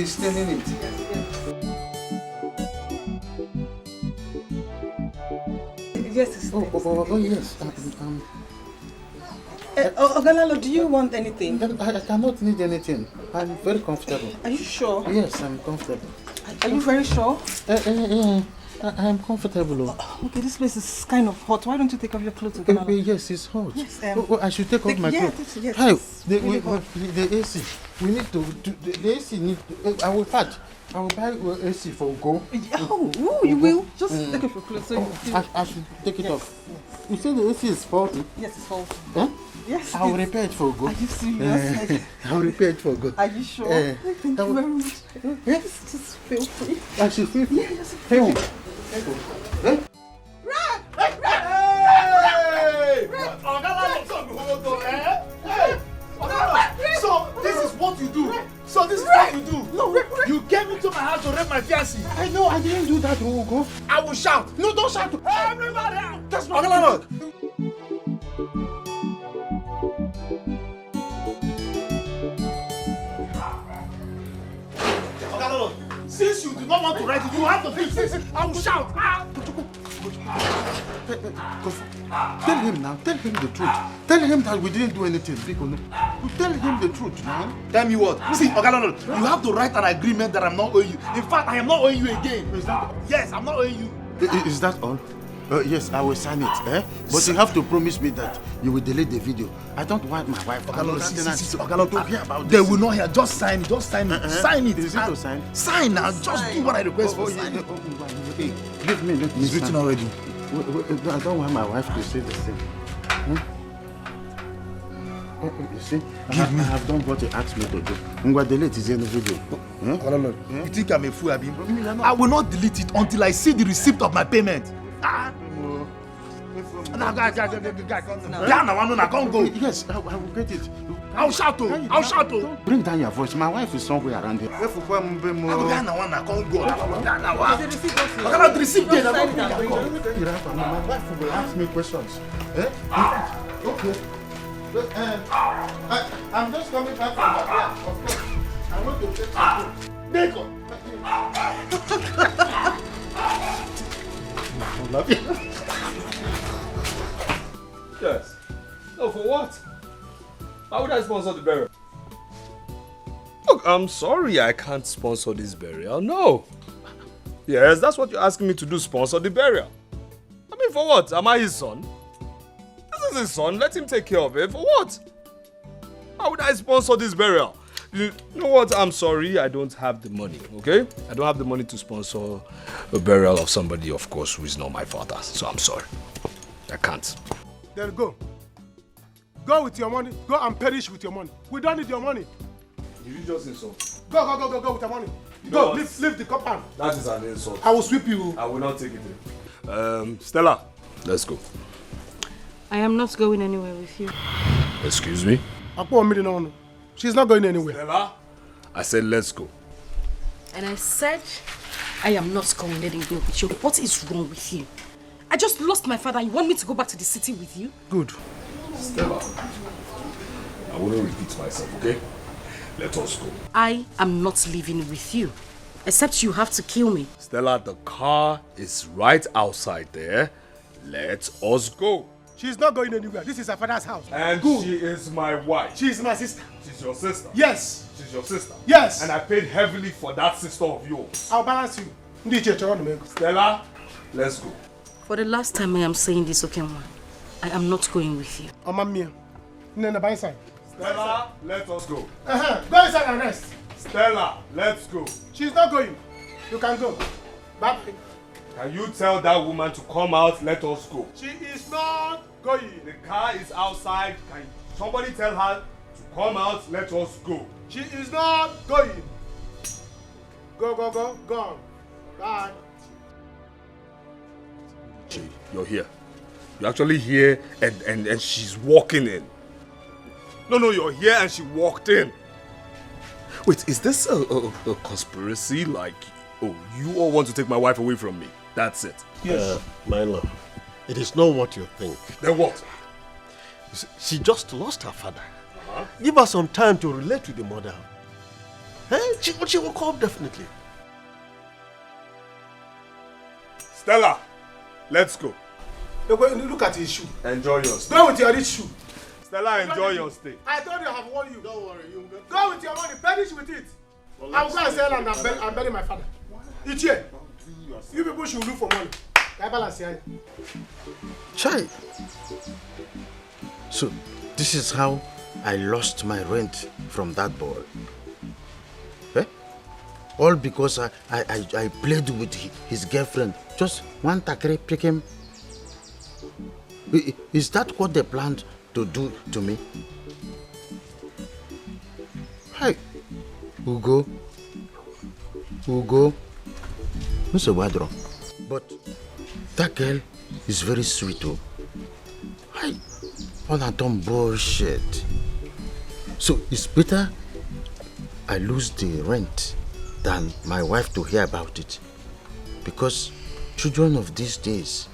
is still in it. Yes, it's still. Oh, yes. Ogalalo, do you want anything? I cannot need anything. I'm very comfortable. Are you sure? Yes, I'm comfortable. Are you very sure? I am comfortable. Okay, this place is kind of hot. Why don't you take off your clothes? Ogalalo? Yes, it's hot. Yes, I should take off my clothes. Yes. Hi, Really the AC. We need to. The AC need. I will patch. I will buy AC for Go. Oh, you will? Just take off your clothes. So I should take it off. You say the AC is faulty? Yes, it's faulty. Huh? Yes. I will repair it for Go. Are you serious? I will repair it for Go. Are you sure? Thank you very much. Yes, just feel free. I should feel free? Yes. Hey! So this is what you do. So this is what you do. No, you came into my house to rape my fiancé. I know, I didn't do that, Ogo. I will shout. No, don't shout. Everybody out. That's not allowed. Since you do not want to write it, you have to fix it. I will shout. Tell him now. Tell him the truth. Tell him that we didn't do anything. We tell him the truth now. Tell me what? See, Ogalolo, you have to write an agreement that I'm not owing you. In fact, I am not owing you again. Is that? Yes, I'm not owing you. Is that all? Yes, I will sign it. But you have to promise me that you will delete the video. I don't want my wife. Ogalolo, don't hear about this. They will not hear. Just sign it. Just sign it. Sign it. Is it to sign? Sign now. Just do what I request for. Sign it. Hey, let me. It's written already. I don't want my wife to say the same. You see, I have done what you asked me to do. Ngwa delete is in the video. You think I'm a fool, Abi? I will not delete it until I see the receipt of my payment. Yes, I will get it. I'll shout to. Bring down your voice. My wife is somewhere around here. I cannot receive it. My wife will ask me questions. Okay. I'm just coming back from that. Of course. I want to take some food. Yes. No, for what? How would I sponsor the burial? Look, I'm sorry I can't sponsor this burial. No. Yes, that's what you're asking me to do, sponsor the burial. I mean, for what? Am I his son? This is his son. Let him take care of it. For what? How would I sponsor this burial? You know what? I'm sorry. I don't have the money, okay? I don't have the money to sponsor a burial of somebody, of course, who is not my father. So I'm sorry. I can't. Then go. Go with your money. Go and perish with your money. We don't need your money. You just insult. Go with your money. Go, leave the compound. That is an insult. I will sweep you. I will not take it in. Stella, let's go. I am not going anywhere with you. Excuse me? She's not going anywhere. Stella? I said let's go. And I said, I am not going anywhere with you. What is wrong with you? I just lost my father and you want me to go back to the city with you? Good. Stella, I won't repeat myself, okay? Let us go. I am not leaving with you. Except you have to kill me. Stella, the car is right outside there. Let us go. She's not going anywhere. This is her father's house. And good. She is my wife. She is my sister. She's your sister? Yes. She's your sister? Yes. And I paid heavily for that sister of yours. I'll balance you. Stella, let's go. For the last time I am saying this, Okenwa. I am not going with you. Stella, let us go. Go inside and rest. Stella, let's go. She's not going. You can go. Bye. Can you tell that woman to come out? Let us go. She is not going. The car is outside. Can somebody tell her to come out? Let us go. She is not going. Go. Bye. You're here. You're actually here and she's walking in. No, you're here and she walked in. Wait, is this a conspiracy? Like, oh, you all want to take my wife away from me? That's it. Yes. My love, it is not what you think. Then what? She just lost her father. Give her some time to relate with the mother. She will come definitely. Stella, let's go. Look at his shoe. Enjoy your stay. Go with your rich shoe. Stella, enjoy your stay. I told you I have warned you. Don't worry. Go with your money. Perish with it. Well, I will go and sell and bury my father. It's here. You people should look for money. Chai. So, this is how I lost my rent from that boy. All because I played with his girlfriend. Just one takere pick him. Is that what they planned to do to me? Hi, Ugo. Mr. Wadro. But that girl is very sweet too. Hi, all that dumb bullshit. So it's better I lose the rent than my wife to hear about it. Because children of these days,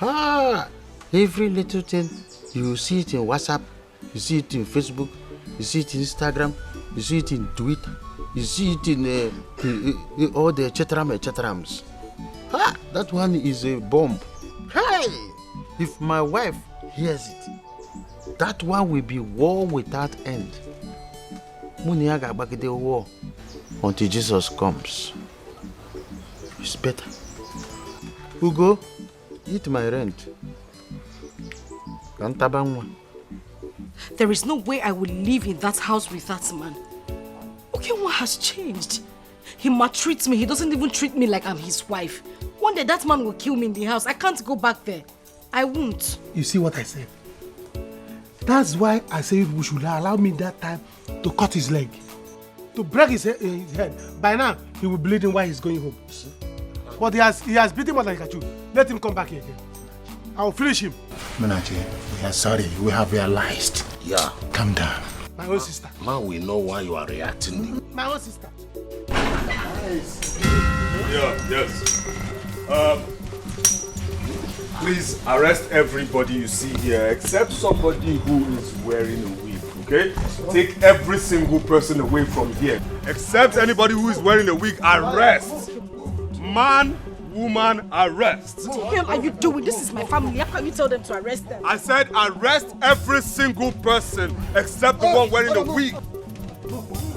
every little thing, you see it in WhatsApp, you see it in Facebook, you see it in Instagram, you see it in Twitter, you see it in all the etc. That one is a bomb. Hey! If my wife hears it, that one will be war without end. Muniaga back the war until Jesus comes. It's better. Ugo, eat my rent. There is no way I will live in that house with that man. Okay, what has changed? He maltreats me. He doesn't even treat me like I'm his wife. One day that man will kill me in the house. I can't go back there. I won't. You see what I said? That's why I say you should allow me that time to cut his leg. To break his head. By now, he will be bleeding while he's going home. But he has beaten more than he can chew. Let him come back here again. I will finish him. Munachi, we are sorry. We have realized. Yeah. Calm down. My own sister. Now we know why you are reacting. My own sister. Yeah, yes. Please arrest everybody you see here except somebody who is wearing a wig, okay? Take every single person away from here. Except anybody who is wearing a wig, arrest. Man, woman, arrest. What the hell are you doing? This is my family. How can you tell them to arrest them? I said arrest every single person except the one wearing the wig.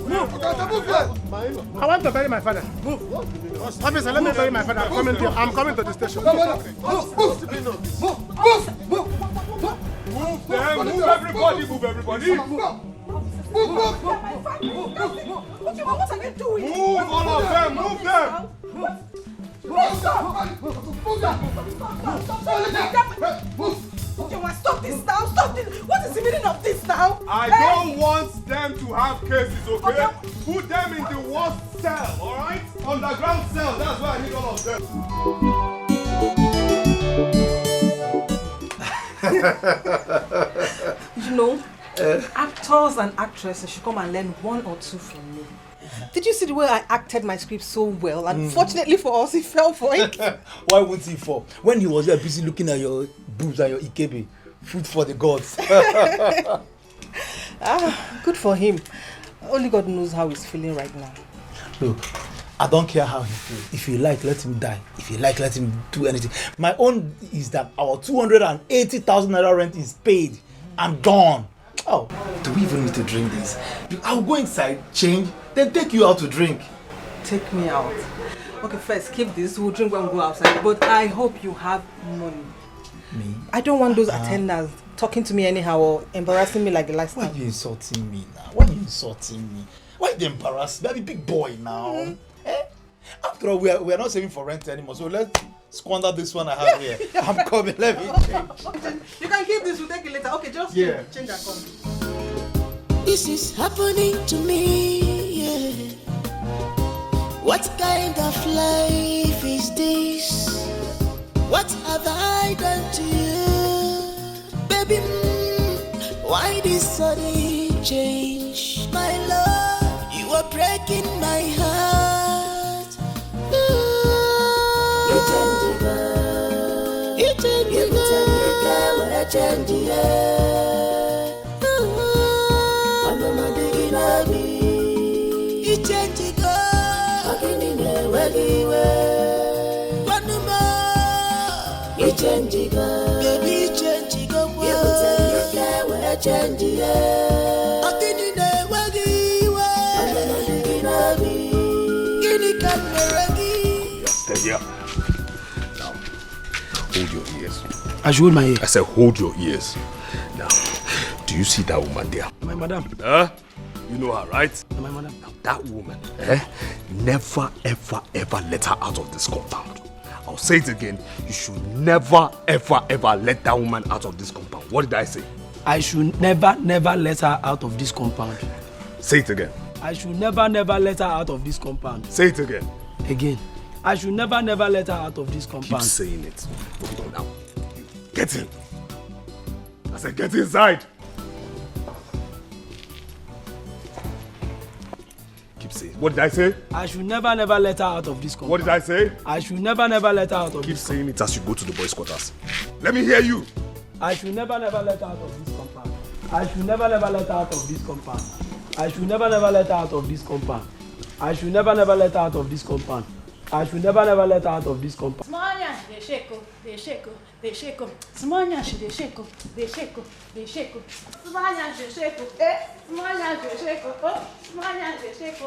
I want to bury my father. Officer, let me bury my father. I'm coming to the station. Move everybody, move everybody. What are you doing? Move all of them, move them. Stop this now! Stop this! What is the meaning of this now? I don't want them to have cases, okay? Put them in the worst cell, alright? Underground cell, that's why I need all of them. You know, actors and actresses should come and learn one or two from me. Did you see the way I acted my script so well? And fortunately for us, he fell for it. Why wouldn't he fall? When he was there busy looking at your boobs and your ikebe, food for the gods. Good for him. Only God knows how he's feeling right now. Look, I don't care how he feels. If you like, let him die. If you like, let him do anything. My own is that our 280,000 naira rent is paid. I'm gone. Oh, do we even need to drink this? I'll go inside, change, then take you out to drink. Take me out. Okay, first, keep this. We'll drink when we go outside. But I hope you have money. Me? I don't want those attendants talking to me anyhow or embarrassing me like the last time. Why are you insulting me now? Why are you insulting me? Why are you embarrassed? I'm a big boy now. Eh? After all, we are not saving for rent anymore. So let's squander this one I have here. I'm coming. Let me change. You can keep this. We'll take it later. Okay, just change and come. This is happening to me, yeah. What kind of life is this? What have I done to you? Baby, why this sudden change? My love, you are breaking my heart. You change it, girl. You change it, girl. What I change it, I'm not digging at me. You change it, girl. Walking in the way. One more. You change it, girl. Baby, change it, girl. You change it, girl. What I change it, walking in the way. I'm not digging at me. Guinea cat, Steady up. Now, hold your ears. I should hold my ear. I said hold your ears. Now, do you see that woman there? My madam. You know her, right? My madam. Now, that woman, never, ever, ever let her out of this compound. I'll say it again. You should never, ever, ever let that woman out of this compound. What did I say? I should never, never let her out of this compound. Say it again. I should never, never let her out of this compound. Say it again. Again. I should never, never let her out of this compound. Keep saying it. Okay, now. Get in. I said get inside. Keep saying. What did I say? I should never, never let her out of this compound. What did I say? I should never, never let her out of Keep this saying it as you go to the boys' quarters. Let me hear you. I should never, never let her out of this compound. I should never, never let her out of this compound. I should never, never let her out of this compound. I should never, never let her out of this compound. I should never, never let her out of this compound. Smanya, they shake, they shake, they shake. Smanya, they shake, they shake, they shake. Smanya, they shake, Smanya, they shake, Smanya, they shake, Smanya, they shake,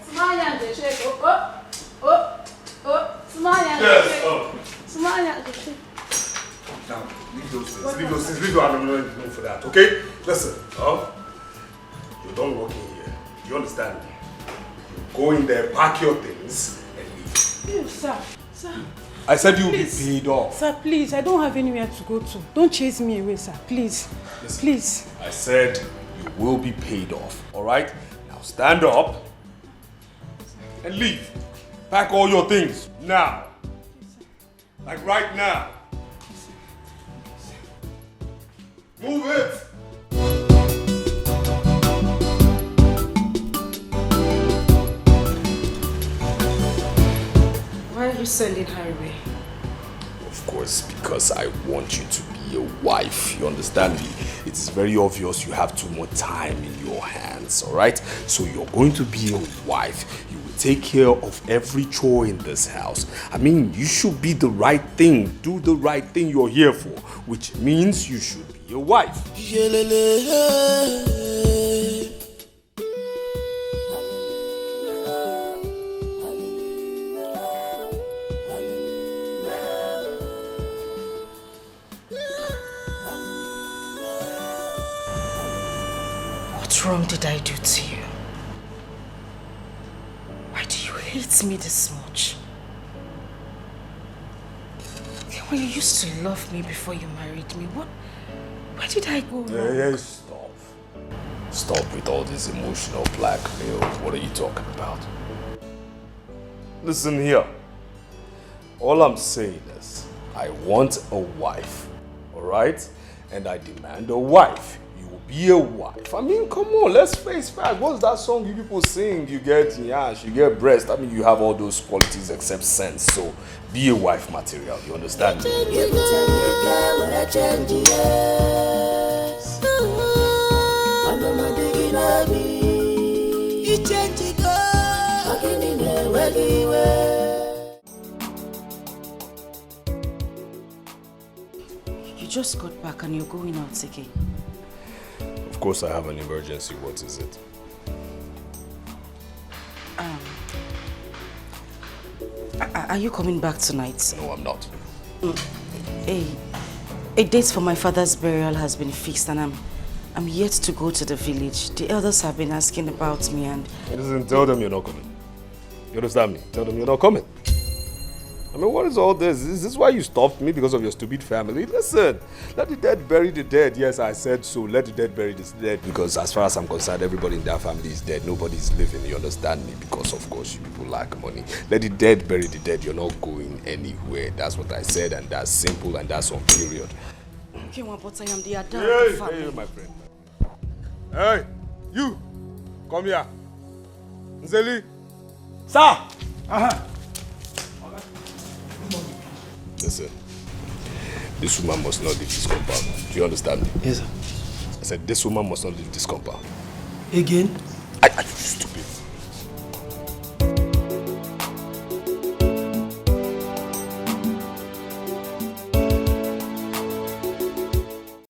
Smanya, they shake, Smanya, they shake. Now, leave those things. Leave those things. Leave your room for that, okay? Listen, you don't work in here. You understand me? Go in there, pack your things, and leave. You, sir. Sir. I said you'll Please. be paid off. Sir, please, I don't have anywhere to go to. Don't chase me away, sir. Please. Listen, Please. I said you will be paid off, alright? Now stand up and leave. Pack all your things, now. Like right now. Move it! Why are you sending her away? Of course, because I want you to be a wife. You understand me? It is very obvious you have too much time in your hands, alright? So you're going to be a wife. You will take care of every chore in this house. I mean, you should be the right thing. Do the right thing you're here for, which means you should be a wife. What wrong did I do to you? Why do you hate me this much? When you used to love me before you married me, where did I go wrong? Hey, stop. Stop with all this emotional blackmail. What are you talking about? Listen here. All I'm saying is, I want a wife, alright? And I demand a wife. You will be a wife. I mean, come on, let's face facts. What's that song you people sing? You get yash, you get breast. I mean, you have all those qualities except sense. So, be a wife material. You understand me? You just got back and you're going out again. Of course, I have an emergency. What is it? Are you coming back tonight? No, I'm not. A date for my father's burial has been fixed and I'm yet to go to the village. The elders have been asking about me and... Listen, tell them you're not coming. You understand me? Tell them you're not coming. I mean, what is all this? Is this why you stopped me? Because of your stupid family? Listen, let the dead bury the dead. Yes, I said so. Let the dead bury the dead. Because as far as I'm concerned, everybody in that family is dead. Nobody's living. You understand me? Because, of course, you people lack money. Let the dead bury the dead. You're not going anywhere. That's what I said, and that's simple, and that's on period. Okay, but I am the adult of the family. Hey, my friend. Hey, you! Come here. Nzeli. Sir! Listen, this woman must not leave this compound. Do you understand me? Yes, sir. I said this woman must not leave this compound. Again? Are you stupid?